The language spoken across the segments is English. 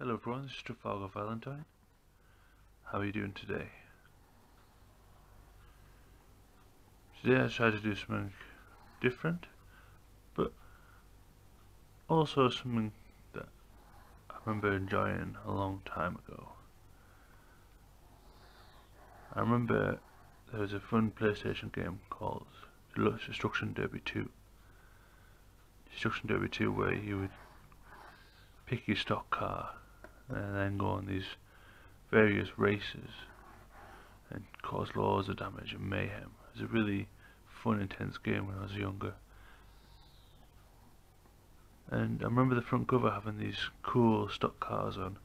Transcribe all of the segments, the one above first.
Hello everyone, this is Travalgar Vallertine. How are you doing today? Today I tried to do something different, but also something that I remember enjoying a long time ago. I remember there was a fun PlayStation game called Destruction Derby 2. Destruction Derby 2 where you would pick your stock car and then go on these various races and cause loads of damage and mayhem. It was a really fun, intense game when I was younger. And I remember the front cover having these cool stock cars on.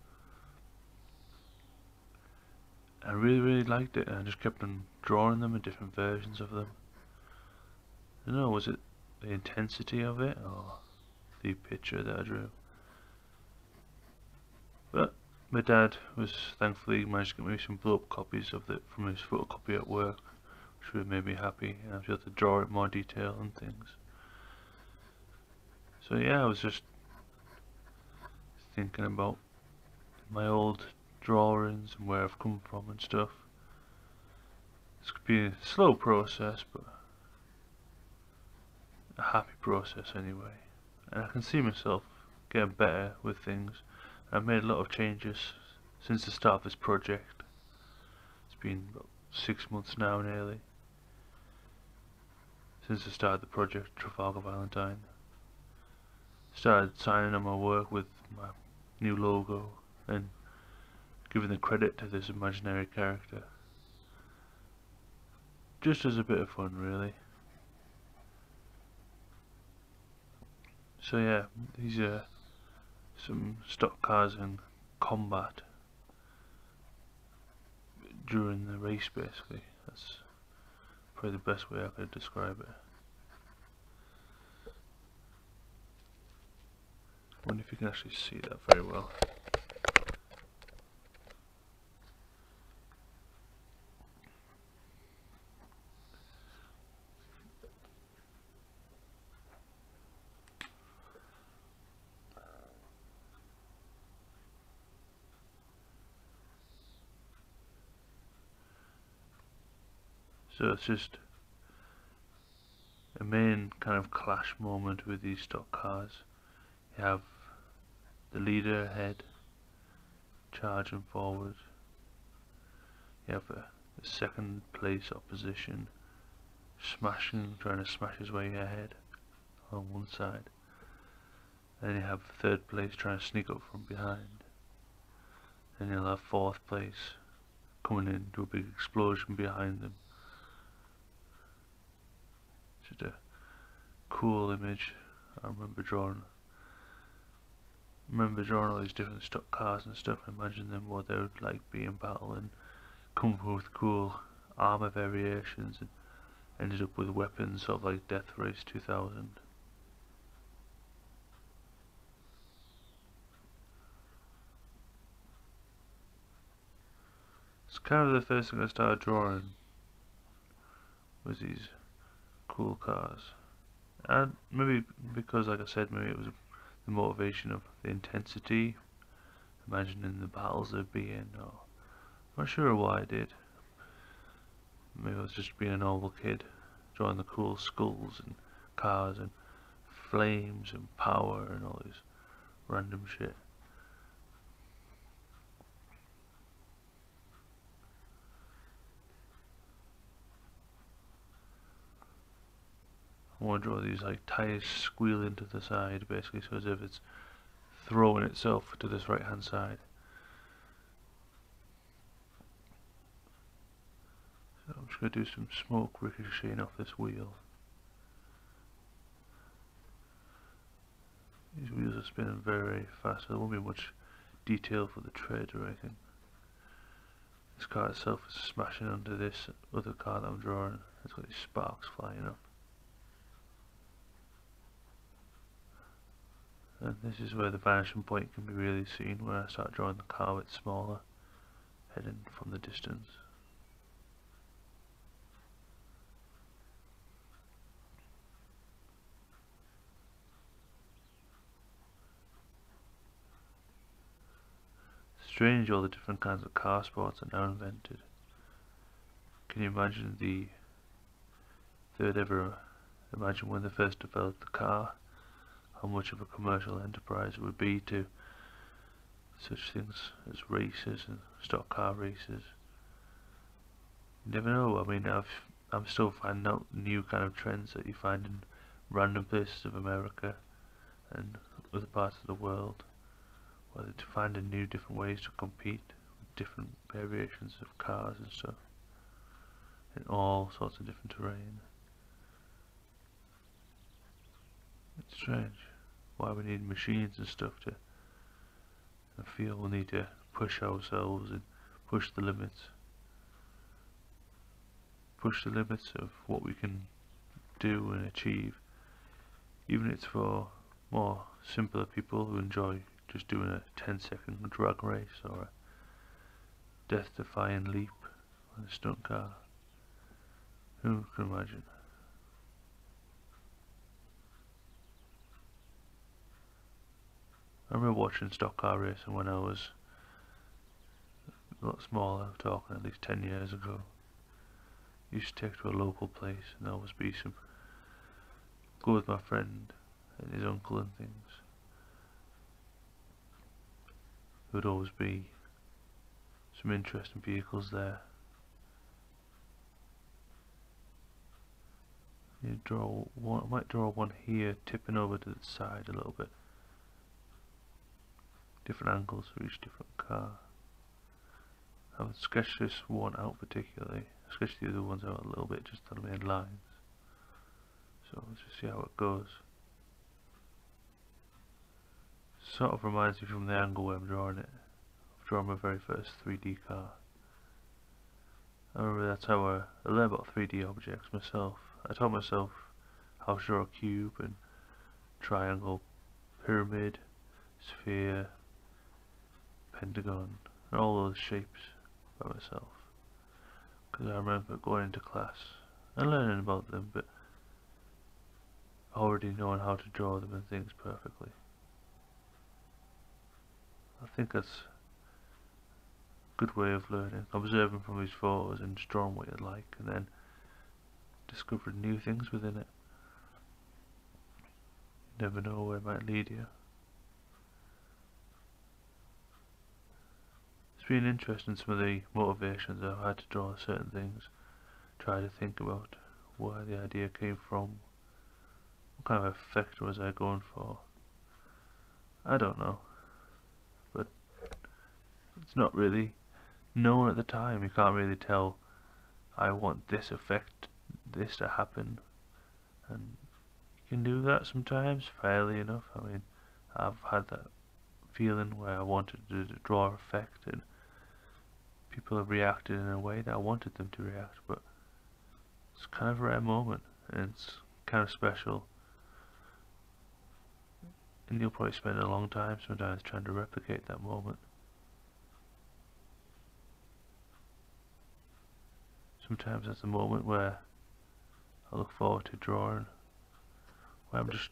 I really liked it, and I just kept on drawing them in different versions of them. I don't know, was it the intensity of it or the picture that I drew? But my dad was thankfully managed to get me some blow up copies of it from his photocopy at work, which really made me happy, and I was able to draw it in more detail and things. So yeah, I was just thinking about my old drawings and where I've come from and stuff. This could be a slow process, but a happy process anyway. And I can see myself getting better with things. I've made a lot of changes since the start of this project. It's been about 6 months now nearly since the start of the project Travalgar Valentine. Started signing on my work with my new logo and giving the credit to this imaginary character. Just as a bit of fun really. So yeah, these are some stock cars in combat during the race basically. That's probably the best way I could describe it. I wonder if you can actually see that very well. So it's just a main kind of clash moment with these stock cars. You have the leader ahead, charging forward. You have a second place opposition trying to smash his way ahead on one side. Then you have third place trying to sneak up from behind. Then you'll have fourth place coming into a big explosion behind them. Just a cool image. I remember drawing all these different stock cars and stuff, and imagine them what they would like be in battle, and come up with cool armor variations, and ended up with weapons sort of like Death Race 2000. It's kind of the first thing I started drawing was these cool cars, and maybe because, like I said, maybe it was the motivation of the intensity, imagining the battles there'd be in, or I'm not sure why I did. Maybe I was just being a normal kid, drawing the cool skulls and cars and flames and power and all this random shit. I want to draw these like tires squealing to the side, basically, so as if it's throwing itself to this right hand side. So I'm just going to do some smoke ricocheting off this wheel. These wheels are spinning very fast, so there won't be much detail for the tread or anything. This car itself is smashing onto this other car that I'm drawing. It's got these sparks flying up. And this is where the vanishing point can be really seen, where I start drawing the car a bit smaller, heading from the distance. strange all the different kinds of car sports are now invented. Can you imagine imagine when they first developed the car, how much of a commercial enterprise it would be to such things as races and stock car races. You never know. I mean, I'm still finding out new kind of trends that you find in random places of America and other parts of the world, where they're finding new different ways to compete with different variations of cars and stuff in all sorts of different terrain. It's strange why we need machines and stuff to feel we need to push ourselves and push the limits of what we can do and achieve, even if it's for more simpler people who enjoy just doing a 10-second drag race or a death-defying leap on a stunt car. Who can imagine? I remember watching stock car racing when I was a lot smaller, talking at least 10 years ago. Used to take to a local place and always go with my friend and his uncle and things. There would always be some interesting vehicles there. I might draw one here, tipping over to the side a little bit. Different angles for each different car. I haven't sketched this one out particularly. I sketched the other ones out a little bit, just on the main lines. So let's just see how it goes. Sort of reminds me from the angle where I'm drawing it. I've drawn my very first 3D car. I remember that's how I learned about 3D objects myself. I taught myself how to draw a cube and triangle, pyramid, sphere, pentagon, and all those shapes by myself. Because I remember going into class and learning about them, but already knowing how to draw them and things perfectly. I think that's a good way of learning, observing from these photos and just drawing what you like, and then discovering new things within it. You never know where it might lead you. It's been interesting, some of the motivations I've had to draw certain things, try to think about where the idea came from, what kind of effect was I going for. I don't know, but it's not really known at the time. You can't really tell, I want this effect, this to happen, and you can do that sometimes fairly enough. I mean, I've had that feeling where I wanted to draw effect and people have reacted in a way that I wanted them to react, but it's kind of a rare moment and it's kind of special, and you'll probably spend a long time sometimes trying to replicate that moment. Sometimes that's a moment where I look forward to drawing, where I'm just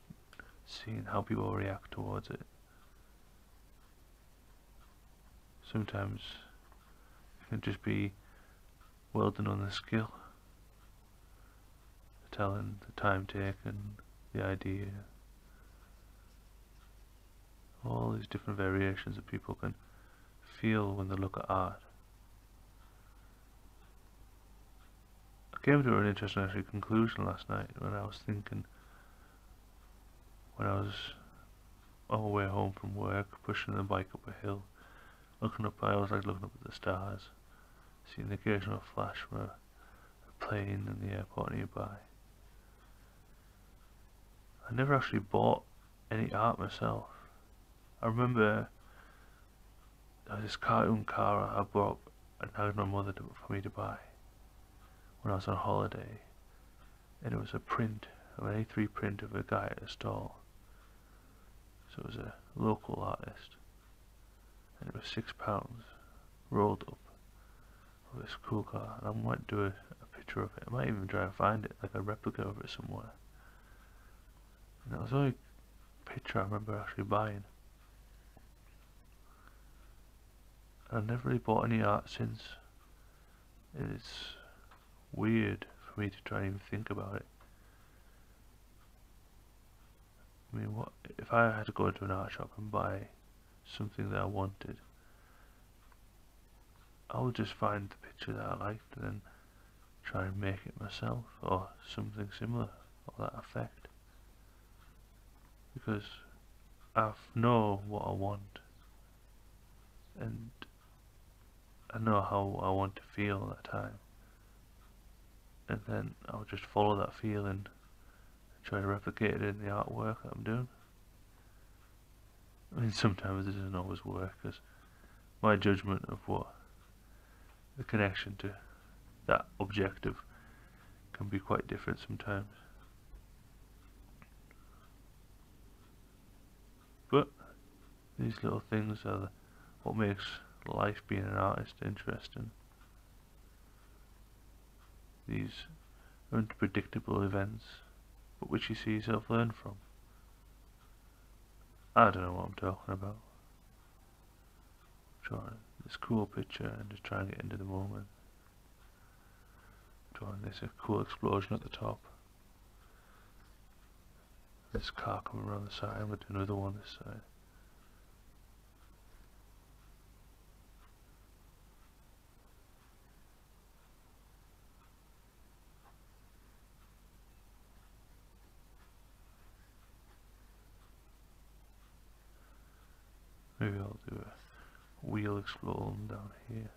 seeing how people react towards it. Sometimes it can just be well done on the skill, the talent, the time taken, the idea, all these different variations that people can feel when they look at art. I came to an interesting conclusion last night when I was thinking, when I was on my way home from work, pushing the bike up a hill, looking up, I always like looking up at the stars, seeing the occasional flash from a plane in the airport nearby. I never actually bought any art myself. I remember there was this cartoon car I bought and nagged my mother for me to buy when I was on holiday, and it was a print, an A3 print of a guy at a stall. So it was a local artist, and it was £6 rolled up of this cool car, and I might do a picture of it. I might even try and find it, like a replica of it somewhere. And that was the only picture I remember actually buying. I've never really bought any art since. It's weird for me to try and even think about it. I mean, what if I had to go into an art shop and buy something that I wanted? I would just find the picture that I liked and then try and make it myself, or something similar, or that effect. Because I know what I want, and I know how I want to feel at that time, and then I'll just follow that feeling and try to replicate it in the artwork that I'm doing. I mean, sometimes it doesn't always work, because my judgment of what the connection to that objective can be quite different sometimes. But these little things are what makes life being an artist interesting. These unpredictable events, but which you see yourself learn from. I don't know what I'm talking about. Drawing this cool picture and just trying to get into the moment. Drawing this a cool explosion at the top. This car coming around the side, I'm going to do another one this side. Maybe I'll do a wheel explosion down here.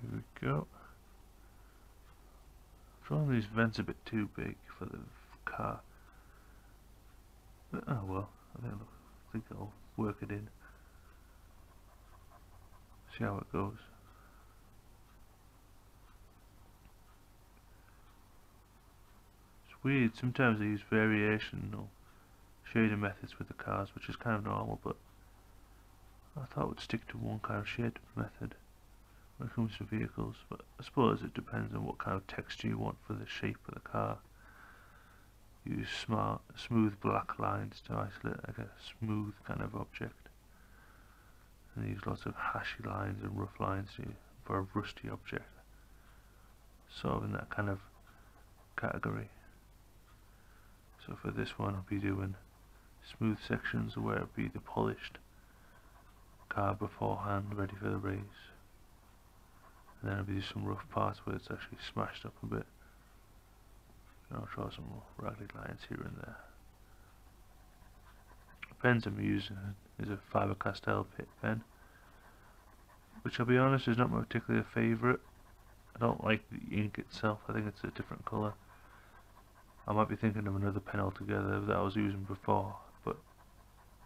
Here we go. Drawing these vents a bit too big for the car. But, oh well, I think I'll work it in. See how it goes. It's weird, sometimes I use variation or shading methods with the cars, which is kind of normal, but I thought I would stick to one kind of shade method when it comes to vehicles, but I suppose it depends on what kind of texture you want for the shape of the car. Use smooth black lines to isolate like a smooth kind of object, and use lots of hashy lines and rough lines for a rusty object, sort of in that kind of category. So for this one I'll be doing smooth sections where it'll be the polished car beforehand, ready for the race, and then I'll be doing some rough parts where it's actually smashed up a bit. I'll draw some ragged lines here and there. The pens I'm using is a Faber-Castell pen, which I'll be honest is not my particular favourite. I don't like the ink itself, I think it's a different colour. I might be thinking of another pen altogether that I was using before, but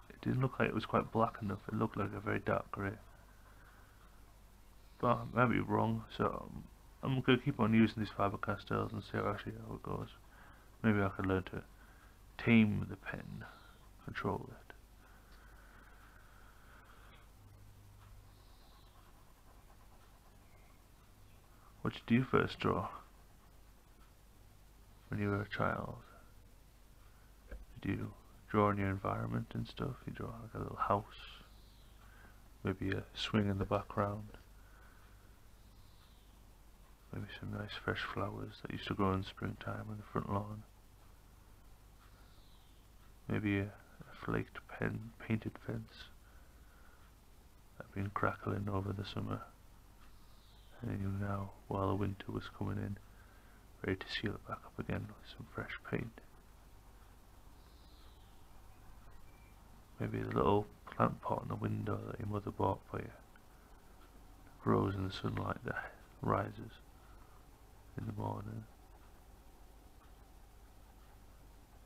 it didn't look like it was quite black enough, it looked like a very dark grey. But I might be wrong, so I'm going to keep on using these Faber-Castells and see how it goes. Maybe I could learn to tame the pen, control it. What did you first draw when you were a child? Did you draw in your environment and stuff? You draw like a little house, maybe a swing in the background, maybe some nice fresh flowers that used to grow in springtime on the front lawn, maybe a flaked painted fence that had been crackling over the summer, and you now, while the winter was coming in, ready to seal it back up again with some fresh paint. Maybe a little plant pot in the window that your mother bought for you, that grows in the sunlight that rises in the morning.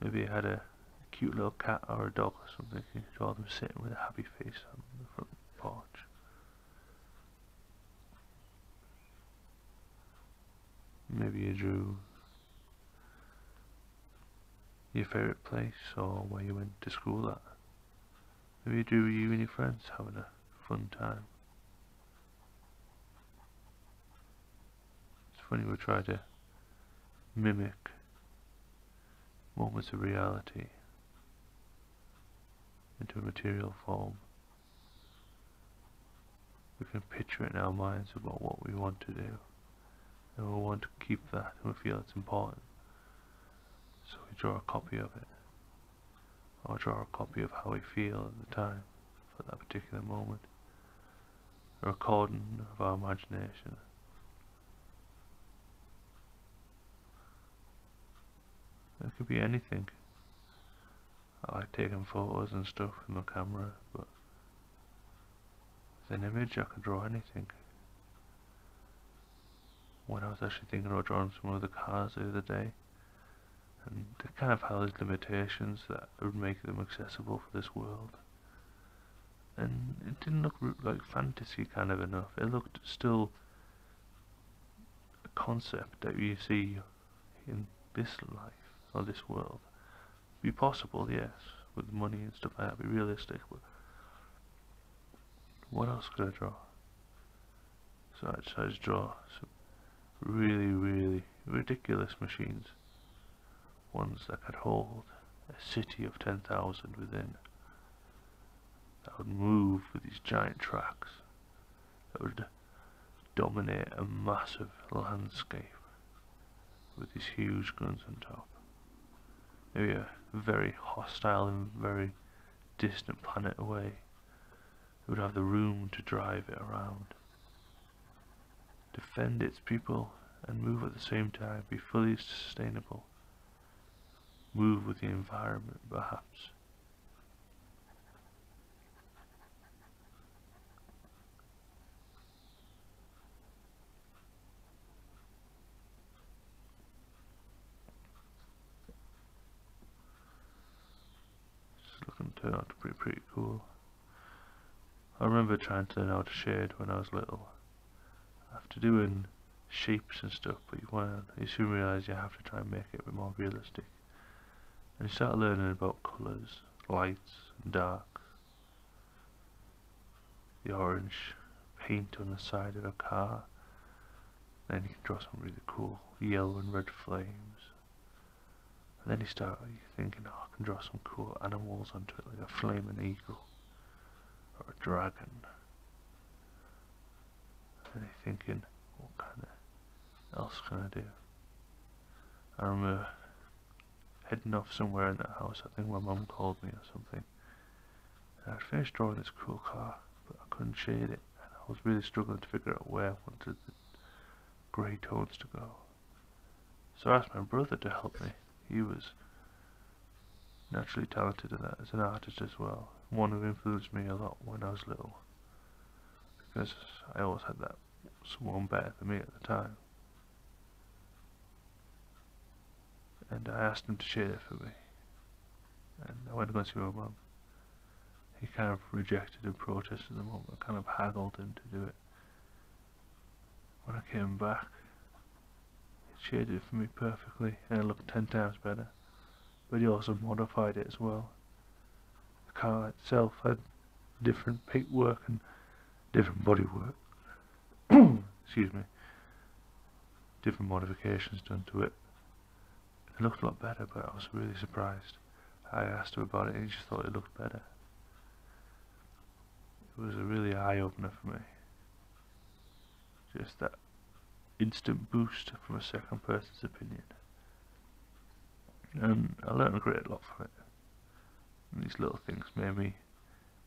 Maybe you had a cute little cat or a dog or something, you could draw them sitting with a happy face on the front porch. Maybe you drew your favourite place or where you went to school at. Maybe you do you and your friends having a fun time. It's funny we try to mimic moments of reality into a material form. We can picture it in our minds about what we want to do, and we want to keep that, and we feel it's important. So we draw a copy of it, or draw a copy of how we feel at the time for that particular moment. A recording of our imagination. It could be anything. I like taking photos and stuff with my camera, but with an image I can draw anything. When I was actually thinking about drawing some of the cars the other day, and they kind of had these limitations that would make them accessible for this world. And it didn't look like fantasy kind of enough. It looked still a concept that you see in this life, or this world. Be possible, yes, with money and stuff like that, be realistic, but what else could I draw? So I decided to draw some really, really ridiculous machines. Ones that could hold a city of 10,000 within. That would move with these giant tracks. That would dominate a massive landscape with these huge guns on top. Maybe a very hostile and very distant planet away. It would have the room to drive it around, defend its people, and move at the same time, be fully sustainable. Move with the environment, perhaps. It's looking to turn out to be pretty cool. I remember trying to learn how to shade when I was little. After doing shapes and stuff, but you soon realise you have to try and make it a bit more realistic. And you start learning about colours, lights and darks. The orange paint on the side of a car. Then you can draw some really cool yellow and red flames. And then you start thinking, oh, I can draw some cool animals onto it, like a flaming eagle or a dragon. And you're thinking, what kind of else can I do? I remember heading off somewhere in that house. I think my mum called me or something. And I'd finished drawing this cool car, but I couldn't shade it. And I was really struggling to figure out where I wanted the grey tones to go. So I asked my brother to help me. He was naturally talented in that as an artist as well. One who influenced me a lot when I was little. Because I always had that someone better than me at the time. And I asked him to shade it for me. And I went to go and see my mum. He kind of rejected and protested the moment. I kind of haggled him to do it. When I came back, he shaded it for me perfectly, and it looked 10 times better. But he also modified it as well. The car itself had different paintwork and different bodywork. Excuse me. Different modifications done to it. It looked a lot better, but I was really surprised. I asked him about it and he just thought it looked better. It was a really eye-opener for me. Just that instant boost from a second person's opinion. And I learned a great lot from it. And these little things made me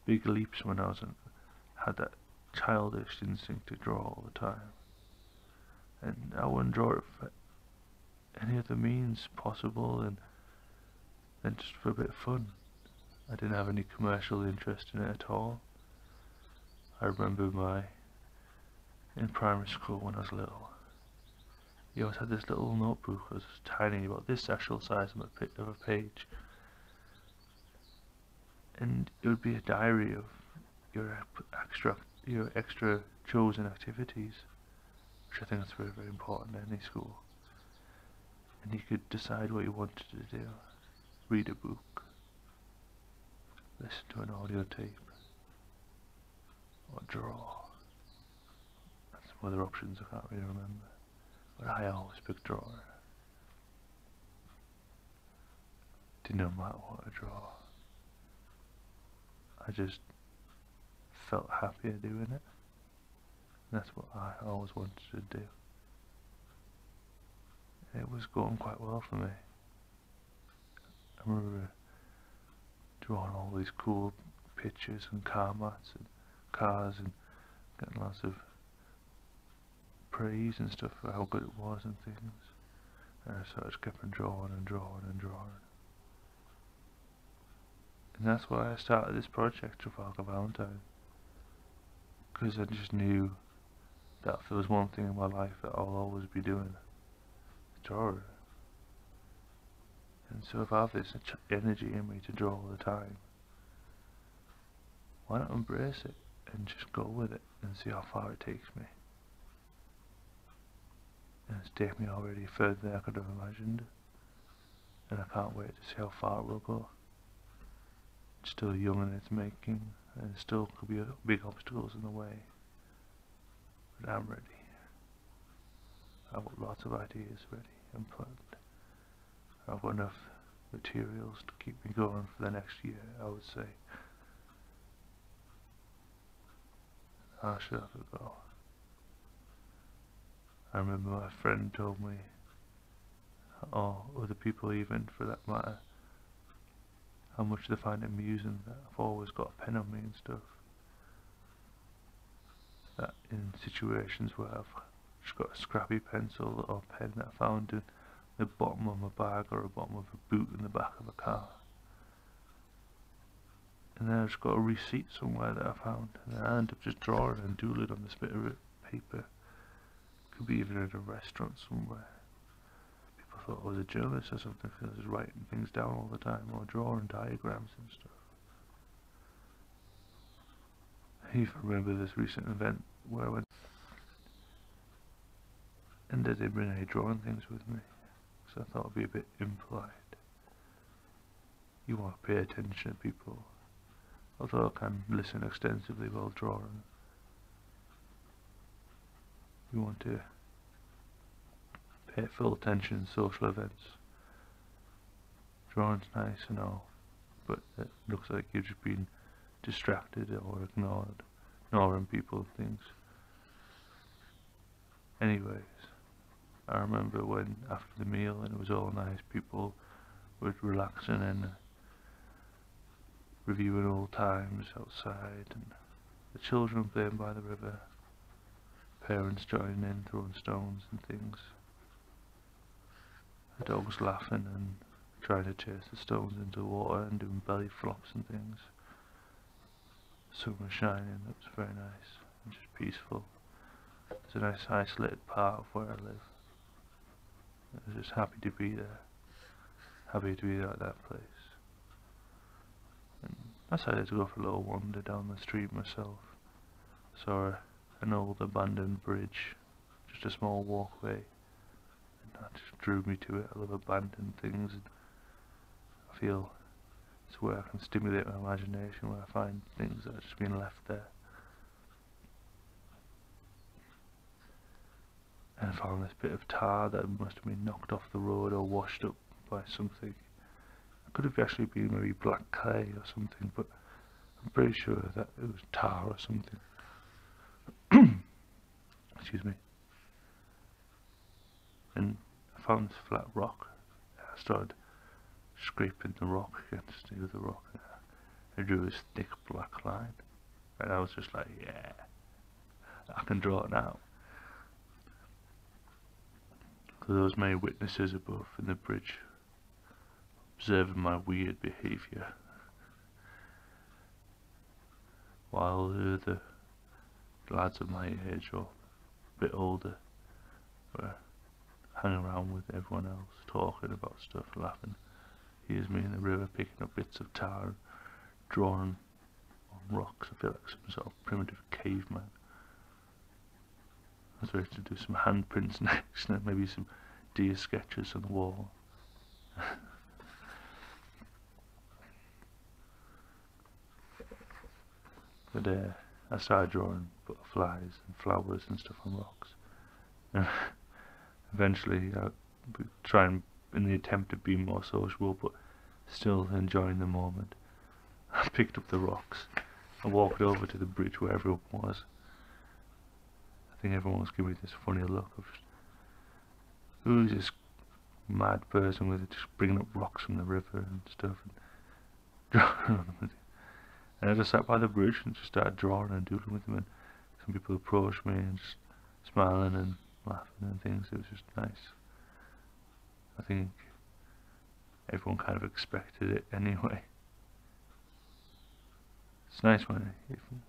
big leaps when I had that childish instinct to draw all the time. And I wouldn't draw it for any other means possible than just for a bit of fun. I didn't have any commercial interest in it at all. I remember in primary school when I was little, you always had this little notebook. It was tiny, about this actual size of a page, and it would be a diary of your extra chosen activities, which I think is very, very important in any school. And you could decide what you wanted to do. Read a book, listen to an audio tape, or draw. And some other options I can't really remember. But I always picked drawing. Didn't matter what I draw. I just felt happier doing it. And that's what I always wanted to do. It was going quite well for me. I remember drawing all these cool pictures and car mats and cars and getting lots of praise and stuff for how good it was and things. And so I just kept on drawing and drawing and drawing. And that's why I started this project, Travalgar Valentine. Because I just knew that if there was one thing in my life that I'll always be doing, it's drawing. And so if I have this energy in me to draw all the time, why not embrace it and just go with it and see how far it takes me? And it's taken me already further than I could have imagined. And I can't wait to see how far it will go. It's still young in its making, and still could be big obstacles in the way. But I'm ready. I've got lots of ideas ready and planned. I've got enough materials to keep me going for the next year, I would say. I should have to go. I remember my friend told me, or other people even for that matter, how much they find it amusing that I've always got a pen on me and stuff. That in situations where I've just got a scrappy pencil or pen that I found in the bottom of my bag or the bottom of a boot in the back of a car. And then I've just got a receipt somewhere that I found, and then I end up just drawing and doodling on this bit of paper. Could be even at a restaurant somewhere. People thought I was a journalist or something because I was writing things down all the time or drawing diagrams and stuff. I even remember this recent event where I went and they didn't bring any drawing things with me, so I thought it'd be a bit impolite. You want to pay attention to people, although I can listen extensively while drawing. You want to pay full attention in social events. Drawing's nice and all, but it looks like you've just been distracted or ignoring people and things. Anyways, I remember when after the meal and it was all nice, people were relaxing and reviewing old times outside, and the children playing by the river, parents joining in, throwing stones and things, the dogs laughing and trying to chase the stones into the water and doing belly flops and things. The sun was shining, it was very nice and just peaceful. It's a nice isolated part of where I live. I was just happy to be there, happy to be there at that place. And I decided to go for a little wander down the street myself. Saw an old abandoned bridge, just a small walkway, and that just drew me to it. I love abandoned things, and I feel it's where I can stimulate my imagination, where I find things that have just been left there. And I found this bit of tar that must have been knocked off the road or washed up by something. It could have actually been maybe black clay or something, but I'm pretty sure that it was tar or something. Excuse me. And I found this flat rock. I started scraping the rock against the other rock. I drew this thick black line, and I was just like, yeah, I can draw it now. There was many witnesses above in the bridge, observing my weird behaviour, while the lads of my age or a bit older were hanging around with everyone else, talking about stuff, laughing. Here's me in the river picking up bits of tar and drawing on rocks. I feel like some sort of primitive caveman. I was ready to do some handprints next, and maybe some deer sketches on the wall. But I started drawing butterflies and flowers and stuff on rocks. And eventually I would try and, in the attempt to be more sociable but still enjoying the moment, I picked up the rocks and walked over to the bridge where everyone was. I think everyone was giving me this funny look of who's this mad person with it, just bringing up rocks from the river and stuff and drawing on them. And I just sat by the bridge and just started drawing and doodling with them, and some people approached me and just smiling and laughing and things. It was just nice. I think everyone kind of expected it anyway. It's nice when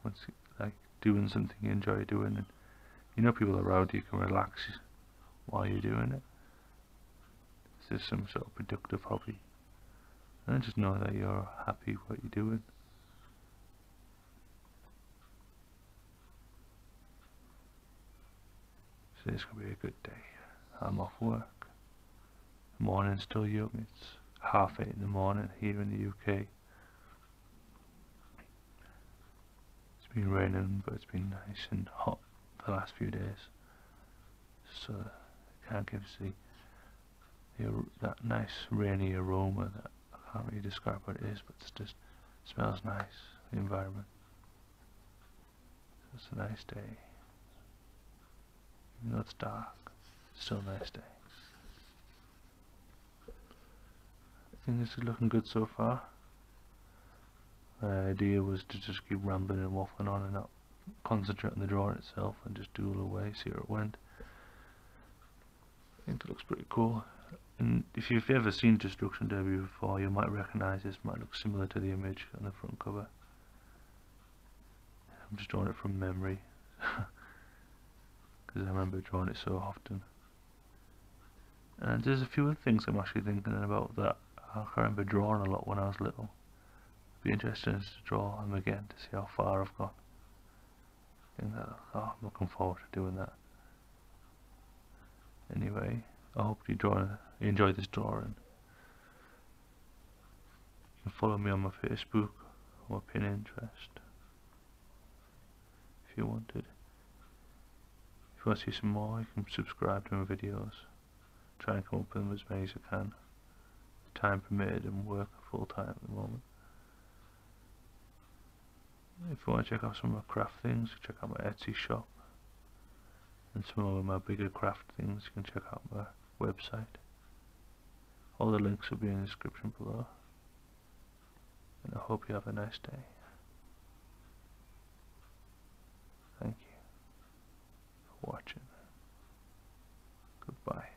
once you like doing something you enjoy doing, and you know people around you can relax while you're doing it. It's just some sort of productive hobby, and just know that you're happy with what you're doing. So it's gonna be a good day. I'm off work. The morning's still young. It's 8:30 in the morning here in the UK. It's been raining, but it's been nice and hot the last few days. So it kind of gives that nice rainy aroma that I can't really describe what it is, but it just smells nice. The environment. So it's a nice day. Even though it's dark, it's still a nice day. I think this is looking good so far. My idea was to just keep rambling and waffling on and not concentrate on the drawing itself and just doodle away, see where it went. I think it looks pretty cool. And if you've ever seen Destruction Derby before, you might recognise this. Might look similar to the image on the front cover. I'm just drawing it from memory because I remember drawing it so often. And there's a few other things I'm actually thinking about that I can remember drawing a lot when I was little. It'd be interesting to draw them again to see how far I've gone. I think that, I'm looking forward to doing that. Anyway, I hope you enjoy this drawing. You can follow me on my Facebook or Pinterest if you wanted. If you want to see some more, you can subscribe to my videos. Try and come up with them as many as I can. Time permitted and work full time at the moment. If you want to check out some of my craft things, check out my Etsy shop. And some of my bigger craft things, you can check out my website. All the links will be in the description below. And I hope you have a nice day. Thank you for watching. Goodbye.